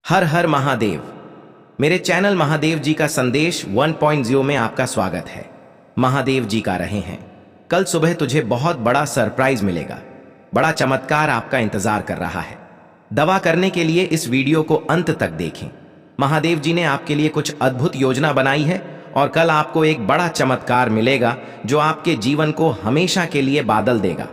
हर हर महादेव। मेरे चैनल महादेव जी का संदेश 1.0 में आपका स्वागत है। महादेव जी का रहे हैं, कल सुबह तुझे बहुत बड़ा सरप्राइज मिलेगा। बड़ा चमत्कार आपका इंतजार कर रहा है। दवा करने के लिए इस वीडियो को अंत तक देखें। महादेव जी ने आपके लिए कुछ अद्भुत योजना बनाई है और कल आपको एक बड़ा चमत्कार मिलेगा जो आपके जीवन को हमेशा के लिए बादल देगा।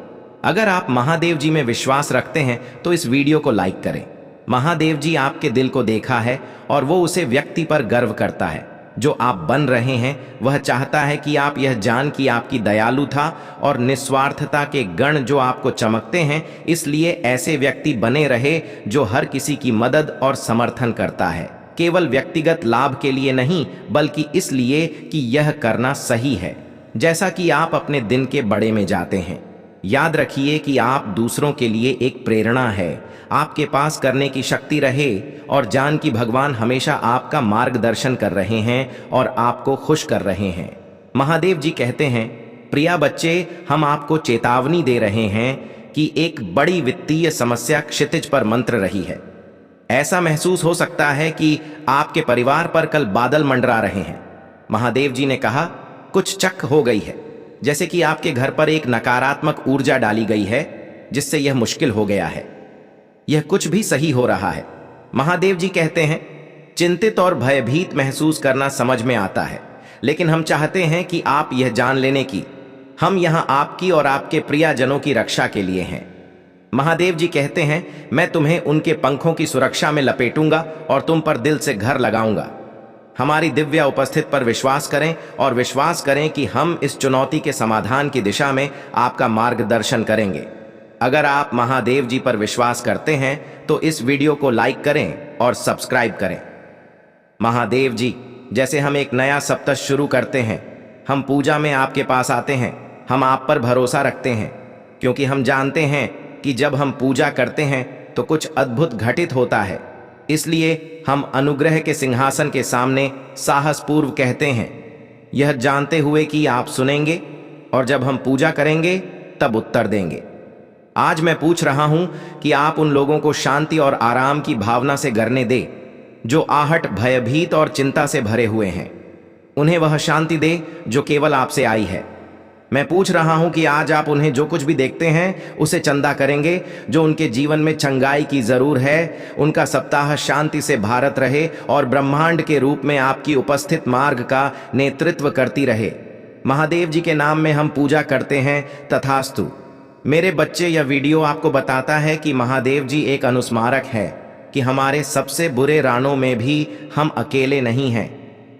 अगर आप महादेव जी में विश्वास रखते हैं तो इस वीडियो को लाइक करें। महादेव जी आपके दिल को देखा है और वो उसे व्यक्ति पर गर्व करता है। जो आप बन रहे हैं वह चाहता है कि आप यह जान कि आपकी दयालुता और निस्वार्थता के गण जो आपको चमकते हैं, इसलिए ऐसे व्यक्ति बने रहे जो हर किसी की मदद और समर्थन करता है, केवल व्यक्तिगत लाभ के लिए नहीं बल्कि इसलिए कि यह करना सही है। जैसा कि आप अपने दिन के बड़े में जाते हैं, याद रखिए कि आप दूसरों के लिए एक प्रेरणा है। आपके पास करने की शक्ति रहे और जान कि भगवान हमेशा आपका मार्गदर्शन कर रहे हैं और आपको खुश कर रहे हैं। महादेव जी कहते हैं, प्रिया बच्चे, हम आपको चेतावनी दे रहे हैं कि एक बड़ी वित्तीय समस्या क्षितिज पर मंत्र रही है। ऐसा महसूस हो सकता है कि आपके परिवार पर कल बादल मंडरा रहे हैं। महादेव जी ने कहा, कुछ चक हो गई है, जैसे कि आपके घर पर एक नकारात्मक ऊर्जा डाली गई है जिससे यह मुश्किल हो गया है। यह कुछ भी सही हो रहा है। महादेव जी कहते हैं, चिंतित और भयभीत महसूस करना समझ में आता है, लेकिन हम चाहते हैं कि आप यह जान लेने की हम यहां आपकी और आपके प्रियजनों की रक्षा के लिए हैं। महादेव जी कहते हैं, मैं तुम्हें उनके पंखों की सुरक्षा में लपेटूंगा और तुम पर दिल से घर लगाऊंगा। हमारी दिव्य उपस्थिति पर विश्वास करें और विश्वास करें कि हम इस चुनौती के समाधान की दिशा में आपका मार्गदर्शन करेंगे। अगर आप महादेव जी पर विश्वास करते हैं तो इस वीडियो को लाइक करें और सब्सक्राइब करें। महादेव जी, जैसे हम एक नया सप्ताह शुरू करते हैं, हम पूजा में आपके पास आते हैं। हम आप पर भरोसा रखते हैं क्योंकि हम जानते हैं कि जब हम पूजा करते हैं तो कुछ अद्भुत घटित होता है। इसलिए हम अनुग्रह के सिंहासन के सामने साहसपूर्व कहते हैं, यह जानते हुए कि आप सुनेंगे और जब हम पूजा करेंगे तब उत्तर देंगे। आज मैं पूछ रहा हूं कि आप उन लोगों को शांति और आराम की भावना से गरने दे जो आहट, भयभीत और चिंता से भरे हुए हैं। उन्हें वह शांति दे जो केवल आपसे आई है। मैं पूछ रहा हूं कि आज आप उन्हें जो कुछ भी देखते हैं उसे चंदा करेंगे। जो उनके जीवन में चंगाई की जरूर है, उनका सप्ताह शांति से भारत रहे और ब्रह्मांड के रूप में आपकी उपस्थित मार्ग का नेतृत्व करती रहे। महादेव जी के नाम में हम पूजा करते हैं। तथास्तु। मेरे बच्चे, यह वीडियो आपको बताता है कि महादेव जी एक अनुस्मारक है कि हमारे सबसे बुरे रानों में भी हम अकेले नहीं हैं।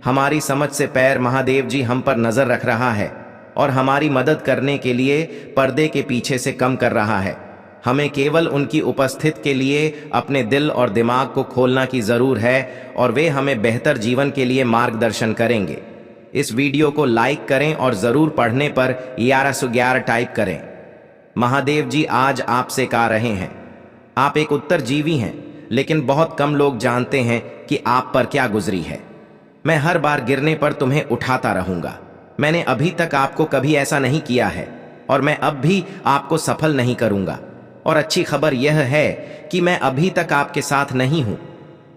हमारी समझ से पैर महादेव जी हम पर नजर रख रहा है और हमारी मदद करने के लिए पर्दे के पीछे से कम कर रहा है। हमें केवल उनकी उपस्थिति के लिए अपने दिल और दिमाग को खोलना की जरूर है और वे हमें बेहतर जीवन के लिए मार्गदर्शन करेंगे। इस वीडियो को लाइक करें और जरूर पढ़ने पर 1111 टाइप करें। महादेव जी आज आपसे कह रहे हैं, आप एक उत्तरजीवी हैं, लेकिन बहुत कम लोग जानते हैं कि आप पर क्या गुजरी है। मैं हर बार गिरने पर तुम्हें उठाता रहूंगा। मैंने अभी तक आपको कभी ऐसा नहीं किया है और मैं अब भी आपको सफल नहीं करूंगा। और अच्छी खबर यह है कि मैं अभी तक आपके साथ नहीं हूं।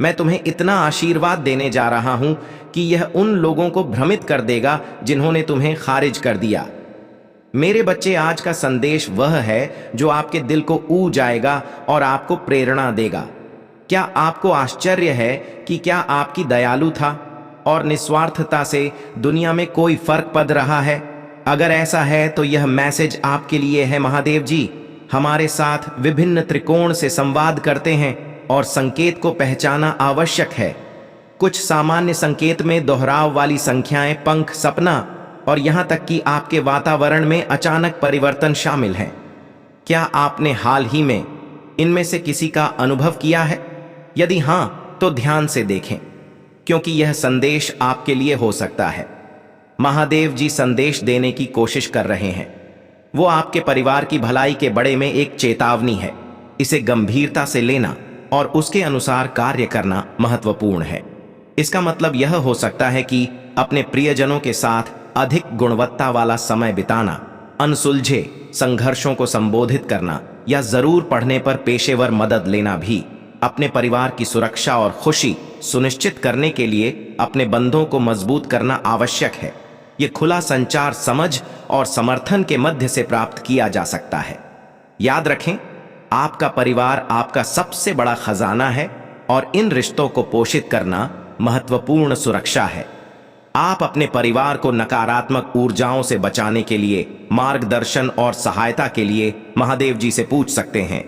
मैं तुम्हें इतना आशीर्वाद देने जा रहा हूं कि यह उन लोगों को भ्रमित कर देगा जिन्होंने तुम्हें खारिज कर दिया। मेरे बच्चे, आज का संदेश वह है जो आपके दिल को ऊ जाएगा और आपको प्रेरणा देगा। क्या आपको आश्चर्य है कि क्या आपकी दयालुता और निस्वार्थता से दुनिया में कोई फर्क पड़ रहा है? अगर ऐसा है तो यह मैसेज आपके लिए है। महादेव जी हमारे साथ विभिन्न त्रिकोण से संवाद करते हैं और संकेत को पहचाना आवश्यक है। कुछ सामान्य संकेत में दोहराव वाली संख्याएं, पंख, सपना और यहां तक कि आपके वातावरण में अचानक परिवर्तन शामिल हैं। क्या आपने हाल ही में इनमें से किसी का अनुभव किया है? यदि हां तो ध्यान से देखें क्योंकि यह संदेश आपके लिए हो सकता है। महादेव जी संदेश देने की कोशिश कर रहे हैं। वो आपके परिवार की भलाई के बड़े में एक चेतावनी है। इसे गंभीरता से लेना और उसके अनुसार कार्य करना महत्वपूर्ण है। इसका मतलब यह हो सकता है कि अपने प्रियजनों के साथ अधिक गुणवत्ता वाला समय बिताना, अनसुलझे संघर्षों को संबोधित करना या जरूर पढ़ने पर पेशेवर मदद लेना भी अपने परिवार की सुरक्षा और खुशी सुनिश्चित करने के लिए अपने बंधों को मजबूत करना आवश्यक है। यह खुला संचार समझ और समर्थन के मध्य से प्राप्त किया जा सकता है। याद रखें, आपका परिवार आपका सबसे बड़ा खजाना है और इन रिश्तों को पोषित करना महत्वपूर्ण सुरक्षा है। आप अपने परिवार को नकारात्मक ऊर्जाओं से बचाने के लिए मार्गदर्शन और सहायता के लिए महादेव जी से पूछ सकते हैं।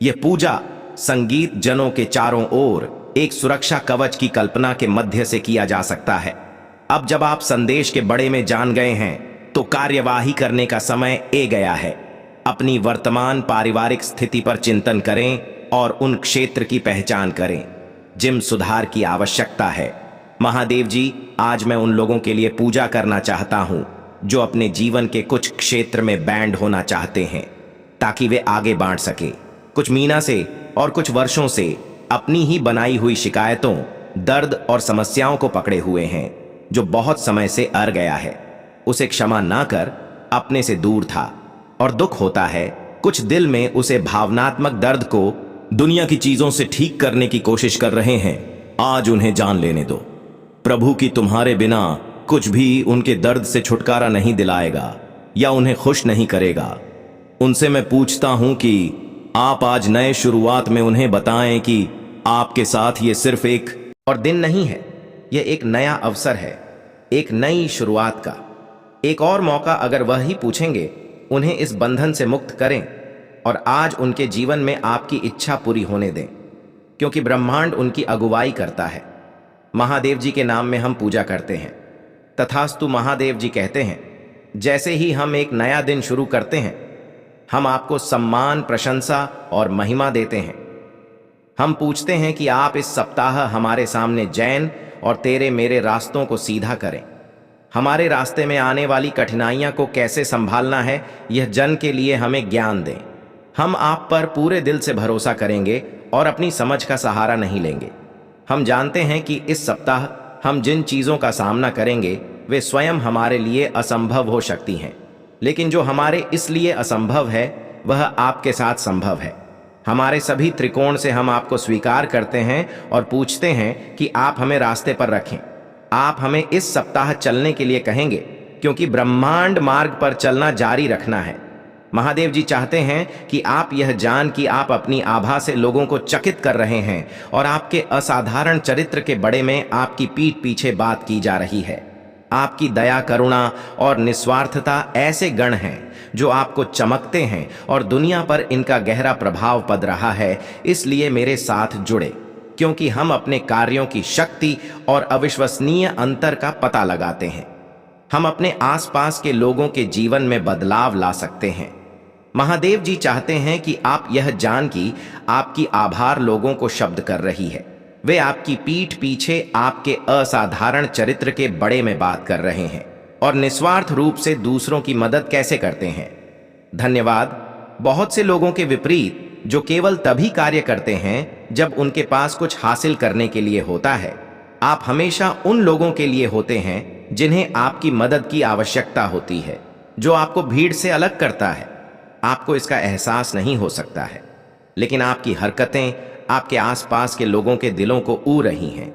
यह पूजा संगीत जनों के चारों ओर एक सुरक्षा कवच की कल्पना के मध्य से किया जा सकता है। अब जब आप संदेश के बड़े में जान गए हैं तो कार्यवाही करने का समय आ गया है। अपनी वर्तमान पारिवारिक स्थिति पर चिंतन करें और उन क्षेत्र की पहचान करें जिन सुधार की आवश्यकता है। महादेव जी, आज मैं उन लोगों के लिए पूजा करना चाहता हूं जो अपने जीवन के कुछ क्षेत्र में बैंड होना चाहते हैं ताकि वे आगे बढ़ सके। कुछ महीना से और कुछ वर्षों से अपनी ही बनाई हुई शिकायतों, दर्द और समस्याओं को पकड़े हुए हैं जो बहुत समय से अड़ गया है। उसे क्षमा ना कर अपने से दूर था और दुख होता है। कुछ दिल में उसे भावनात्मक दर्द को दुनिया की चीजों से ठीक करने की कोशिश कर रहे हैं। आज उन्हें जान लेने दो। प्रभु की तुम्हारे बिना कुछ भी उनके दर्द से छुटकारा नहीं दिलाएगा या उन्हें खुश नहीं करेगा। उनसे मैं पूछता हूं कि आप आज नए शुरुआत में उन्हें बताएं कि आपके साथ ये सिर्फ एक और दिन नहीं है, यह एक नया अवसर है, एक नई शुरुआत का एक और मौका। अगर वह ही पूछेंगे, उन्हें इस बंधन से मुक्त करें और आज उनके जीवन में आपकी इच्छा पूरी होने दें, क्योंकि ब्रह्मांड उनकी अगुवाई करता है। महादेव जी के नाम में हम पूजा करते हैं। तथास्तु महादेव जी कहते हैं, जैसे ही हम एक नया दिन शुरू करते हैं, हम आपको सम्मान, प्रशंसा और महिमा देते हैं। हम पूछते हैं कि आप इस सप्ताह हमारे सामने जैन और तेरे मेरे रास्तों को सीधा करें। हमारे रास्ते में आने वाली कठिनाइयां को कैसे संभालना है, यह जन के लिए हमें ज्ञान दें। हम आप पर पूरे दिल से भरोसा करेंगे और अपनी समझ का सहारा नहीं लेंगे। हम जानते हैं कि इस सप्ताह हम जिन चीज़ों का सामना करेंगे वे स्वयं हमारे लिए असंभव हो सकती हैं, लेकिन जो हमारे इसलिए असंभव है वह आपके साथ संभव है। हमारे सभी त्रिकोण से हम आपको स्वीकार करते हैं और पूछते हैं कि आप हमें रास्ते पर रखें। आप हमें इस सप्ताह चलने के लिए कहेंगे, क्योंकि ब्रह्मांड मार्ग पर चलना जारी रखना है। महादेव जी चाहते हैं कि आप यह जान कि आप अपनी आभा से लोगों को चकित कर रहे हैं और आपके असाधारण चरित्र के बड़े में आपकी पीठ पीछे बात की जा रही है। आपकी दया, करुणा और निस्वार्थता ऐसे गण हैं जो आपको चमकते हैं और दुनिया पर इनका गहरा प्रभाव पड़ रहा है। इसलिए मेरे साथ जुड़े, क्योंकि हम अपने कार्यों की शक्ति और अविश्वसनीय अंतर का पता लगाते हैं। हम अपने आसपास के लोगों के जीवन में बदलाव ला सकते हैं। महादेव जी चाहते हैं कि आप यह जान कि आपकी आभार लोगों को शब्द कर रही है। वे आपकी पीठ पीछे आपके असाधारण चरित्र के बड़े में बात कर रहे हैं और निस्वार्थ रूप से दूसरों की मदद कैसे करते हैं। धन्यवाद। बहुत से लोगों के विपरीत जो केवल तभी कार्य करते हैं जब उनके पास कुछ हासिल करने के लिए होता है, आप हमेशा उन लोगों के लिए होते हैं जिन्हें आपकी मदद की आवश्यकता होती है। जो आपको भीड़ से अलग करता है, आपको इसका एहसास नहीं हो सकता है, लेकिन आपकी हरकतें आपके आसपास के लोगों के दिलों को ऊ रही हैं।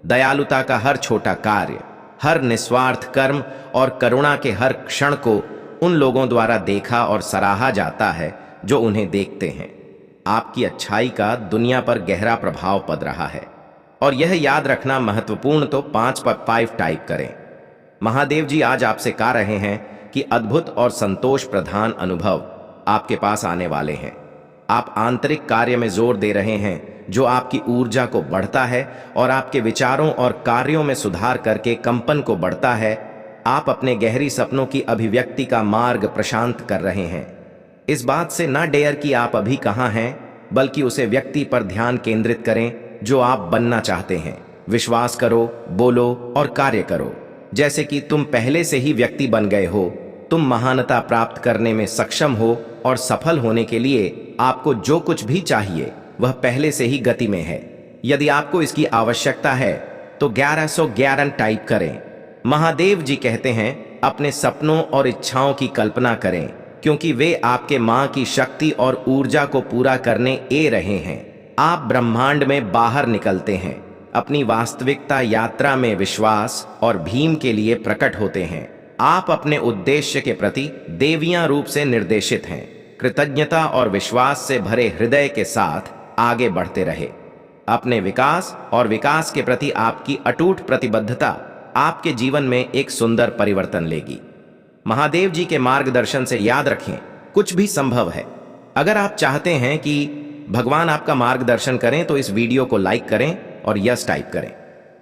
दयालुता का हर छोटा कार्य, हर निस्वार्थ कर्म और करुणा के हर क्षण को उन लोगों द्वारा देखा और सराहा जाता है जो उन्हें देखते हैं। आपकी अच्छाई का दुनिया पर गहरा प्रभाव पड़ रहा है और यह याद रखना महत्वपूर्ण। तो 5 पर 5 टाइप करें। महादेव जी आज आपसे कह रहे हैं कि अद्भुत और संतोष प्रधान अनुभव आपके पास आने वाले हैं। आप आंतरिक कार्य में जोर दे रहे हैं जो आपकी ऊर्जा को बढ़ता है और आपके विचारों और कार्यों में सुधार करके कंपन को बढ़ता है। आप अपने गहरी सपनों की अभिव्यक्ति का मार्ग प्रशांत कर रहे हैं। इस बात से ना डेयर कि आप अभी कहाँ हैं, बल्कि उसे व्यक्ति पर ध्यान केंद्रित करें जो आप बनना चाहते हैं। विश्वास करो, बोलो और कार्य करो जैसे कि तुम पहले से ही व्यक्ति बन गए हो। तुम महानता प्राप्त करने में सक्षम हो और सफल होने के लिए आपको जो कुछ भी चाहिए वह पहले से ही गति में है। यदि आपको इसकी आवश्यकता है तो 1111 टाइप करें। महादेव जी कहते हैं, अपने सपनों और इच्छाओं की कल्पना करें, क्योंकि वे आपके मां की शक्ति और ऊर्जा को पूरा करने आ रहे हैं। आप ब्रह्मांड में बाहर निकलते हैं, अपनी वास्तविकता यात्रा में विश्वास और भीम के लिए प्रकट होते हैं। आप अपने उद्देश्य के प्रति देवियां रूप से निर्देशित हैं। कृतज्ञता और विश्वास से भरे हृदय के साथ आगे बढ़ते रहे। अपने विकास और विकास के प्रति आपकी अटूट प्रतिबद्धता आपके जीवन में एक सुंदर परिवर्तन लेगी। महादेव जी के मार्गदर्शन से याद रखें, कुछ भी संभव है। अगर आप चाहते हैं कि भगवान आपका मार्गदर्शन करें तो इस वीडियो को लाइक करें और यस टाइप करें।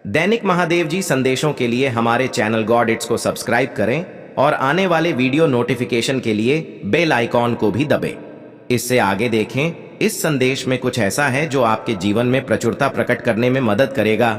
दैनिक महादेव जी संदेशों के लिए हमारे चैनल गॉड इट्स को सब्सक्राइब करें और आने वाले वीडियो नोटिफिकेशन के लिए बेल आइकॉन को भी दबें। इससे आगे देखें, इस संदेश में कुछ ऐसा है जो आपके जीवन में प्रचुरता प्रकट करने में मदद करेगा।